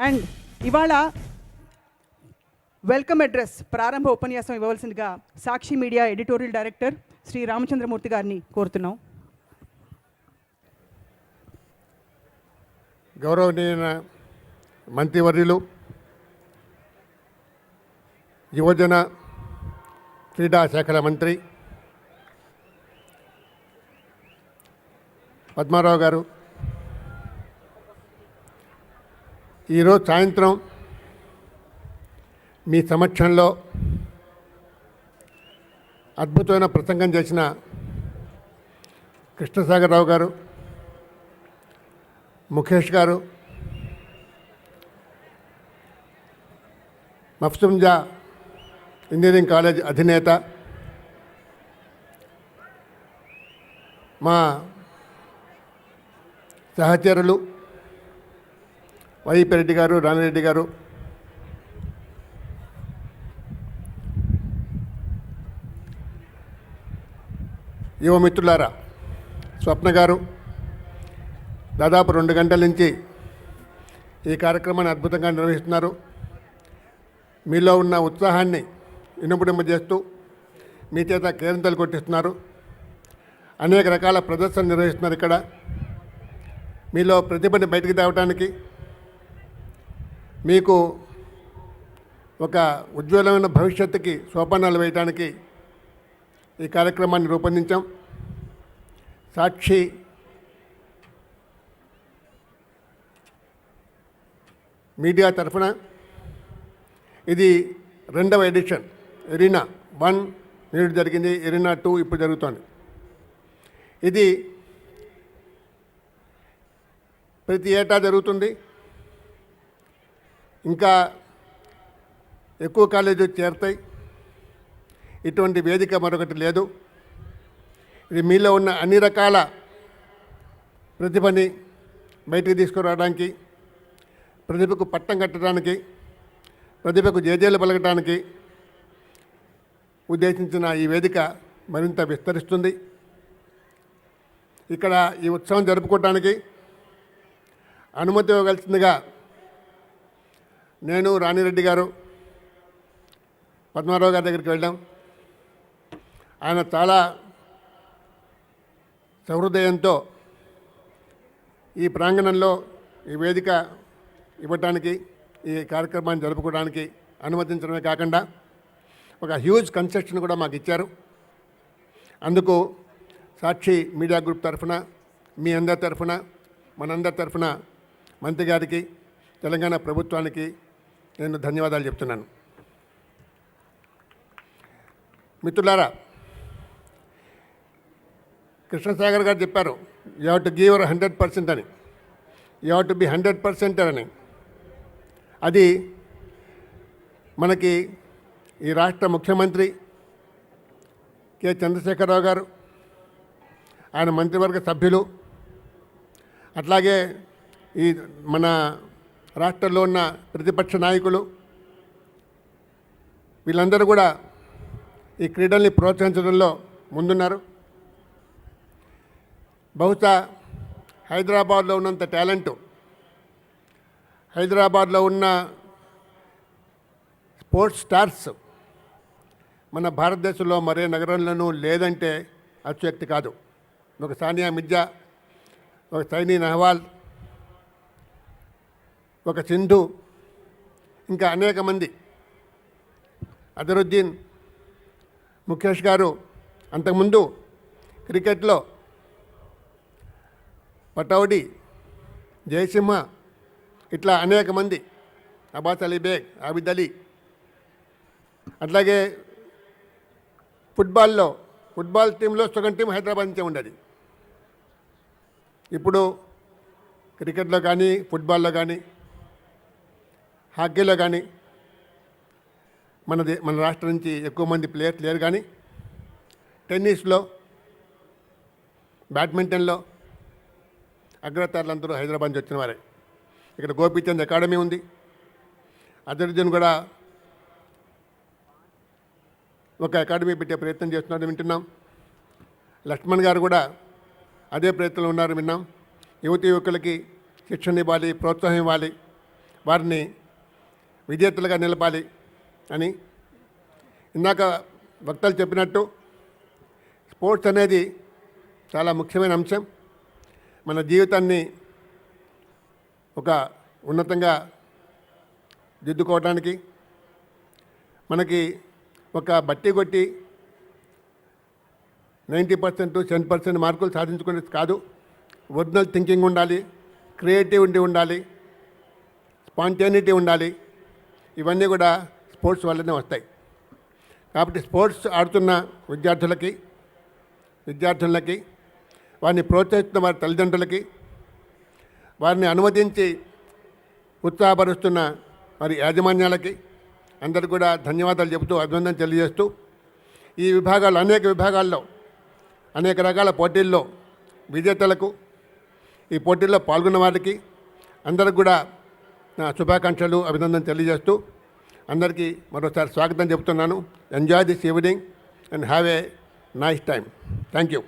And ఇవాళ welcome address ప్రారంభ ఉపన్యాసం ఇవ్వవలసిందిగా Sakshi media editorial director Shri Ramachandramurthy గారిని కోరుతున్నాం. గౌరవనీయ మంత్రివర్యులు, యువజన క్రీడా శాఖల మంత్రి పద్మారావు గారు, ఈరోజు సాయంత్రం మీ సమక్షంలో అద్భుతమైన ప్రసంగం చేసిన కృష్ణసాగరరావు గారు, ముఖేష్ గారు, మఫ్సుంజా ఇంజనీరింగ్ కాలేజ్ అధినేత, మా సహచరులు వైపి రెడ్డి గారు, రామిరెడ్డి గారు, యువమిత్రులారా, స్వప్న గారు దాదాపు 2 గంటల నుంచి ఈ కార్యక్రమాన్ని అద్భుతంగా నిర్వహిస్తున్నారు. మీలో ఉన్న ఉత్సాహాన్ని ఇనుపడింపజేస్తూ మీ చేత కేరింతలు కొట్టిస్తున్నారు. అనేక రకాల ప్రదర్శనలు నిర్వహిస్తున్నారు. ఇక్కడ మీలో ప్రతిభని బయటికి తేవటానికి, మీకు ఒక ఉజ్వలమైన భవిష్యత్తుకి సోపానాలు వేయటానికి ఈ కార్యక్రమాన్ని రూపొందించాం. సాక్షి మీడియా తరఫున ఇది 2వ ఎడిషన్. ఎరీనా 1 నేడు జరిగింది, ఎరీనా 2 ఇప్పుడు జరుగుతోంది. ఇది ప్రతి ఏటా జరుగుతుంది. ఇంకా ఎక్కువ కాలేజీలు చేరుతాయి. ఇటువంటి వేదిక మరొకటి లేదు. ఇది మీలో ఉన్న అన్ని రకాల ప్రతిభని బయటికి తీసుకురావడానికి, ప్రతిభకు పట్టం కట్టడానికి, ప్రతిభకు జేజేలు పలకడానికి ఉద్దేశించిన ఈ వేదిక మరింత విస్తరిస్తుంది. ఇక్కడ ఈ ఉత్సవం జరుపుకోవడానికి అనుమతి ఇవ్వవలసిందిగా నేను, రామిరెడ్డి గారు పద్మారావు గారి దగ్గరికి వెళ్ళాం. ఆయన చాలా సహృదయంతో ఈ ప్రాంగణంలో ఈ వేదిక ఇవ్వడానికి, ఈ కార్యక్రమాన్ని జరుపుకోవడానికి అనుమతించడమే కాకుండా ఒక హ్యూజ్ కన్సెషన్ కూడా మాకు ఇచ్చారు. అందుకు సాక్షి మీడియా గ్రూప్ తరఫున, మీ అందరి తరఫున, మనందరి తరఫున మంత్రి గారికి, తెలంగాణ ప్రభుత్వానికి నేను ధన్యవాదాలు చెప్తున్నాను. మిత్రులారా, కృష్ణసాగర్ గారు చెప్పారు, యూ హ్యావ్ టు గివ్ 100% అని, యూ హ్యావ్ టు బి 100% అని. అది మనకి ఈ రాష్ట్ర ముఖ్యమంత్రి కె చంద్రశేఖరరావు గారు, ఆయన మంత్రివర్గ సభ్యులు, అట్లాగే ఈ మన రాష్ట్రంలో ఉన్న ప్రతిపక్ష నాయకులు, వీళ్ళందరూ కూడా ఈ క్రీడల్ని ప్రోత్సహించడంలో ముందున్నారు. బహుశా హైదరాబాద్లో ఉన్నంత టాలెంటు, హైదరాబాద్లో ఉన్న స్పోర్ట్స్ స్టార్స్ మన భారతదేశంలో మరే నగరంలోనూ లేదంటే అతిశయోక్తి కాదు. ఒక సానియా మిర్జా, ఒక సైనీ నెహ్వాల్, ఒక సింధు, ఇంకా అనేక మంది, అజరుద్దీన్, ముఖేష్ గారు, అంతకుముందు క్రికెట్లో పటౌడి, జయసింహ, ఇట్లా అనేక మంది, అబ్బాస్ అలీ బేగ్, ఆబిద్ అలీ, అట్లాగే ఫుట్బాల్ టీంలో సగం టీం హైదరాబాద్ నుంచే ఉండేది. ఇప్పుడు క్రికెట్లో కానీ, ఫుట్బాల్లో కానీ, హాకీలో కానీ మన రాష్ట్రం నుంచి ఎక్కువ మంది ప్లేయర్స్ లేరు. కానీ టెన్నిస్లో, బ్యాడ్మింటన్లో అగ్రతారులందరూ హైదరాబాద్ నుంచి వచ్చిన వారే. ఇక్కడ గోపీచంద్ అకాడమీ ఉంది. అజరుద్దీన్ కూడా ఒక అకాడమీ పెట్టే ప్రయత్నం చేస్తున్నారని వింటున్నాం. లక్ష్మణ్ గారు కూడా అదే ప్రయత్నంలో ఉన్నారు విన్నాం. యువతి యువకులకి శిక్షణ ఇవ్వాలి, ప్రోత్సాహం ఇవ్వాలి, వారిని విజేతలుగా నిలపాలి అని. ఇందాక వక్తలు చెప్పినట్టు స్పోర్ట్స్ అనేది చాలా ముఖ్యమైన అంశం. మన జీవితాన్ని ఒక ఉన్నతంగా దిద్దుకోవడానికి, మనకి ఒక బట్టి కొట్టి 90% 10% మార్కులు సాధించుకునేది కాదు. ఒరిజినల్ థింకింగ్ ఉండాలి, క్రియేటివిటీ ఉండాలి, స్పాంటేనిటీ ఉండాలి. ఇవన్నీ కూడా స్పోర్ట్స్ వల్లనే వస్తాయి. కాబట్టి స్పోర్ట్స్ ఆడుతున్న విద్యార్థులకి వారిని ప్రోత్సహిస్తున్న వారి తల్లిదండ్రులకి, వారిని అనుమతించి ఉత్సాహపరుస్తున్న వారి యాజమాన్యాలకి అందరికీ కూడా ధన్యవాదాలు చెబుతూ అభినందన తెలియజేస్తూ, ఈ విభాగాలు అనేక విభాగాల్లో అనేక రకాల పోటీల్లో విజేతలకు, ఈ పోటీల్లో పాల్గొన్న వారికి అందరికి కూడా నా శుభాకాంక్షలు, అభినందన తెలియజేస్తూ అందరికీ మరోసారి స్వాగతం చెబుతున్నాను. Enjoy this evening and have a nice time. Thank you.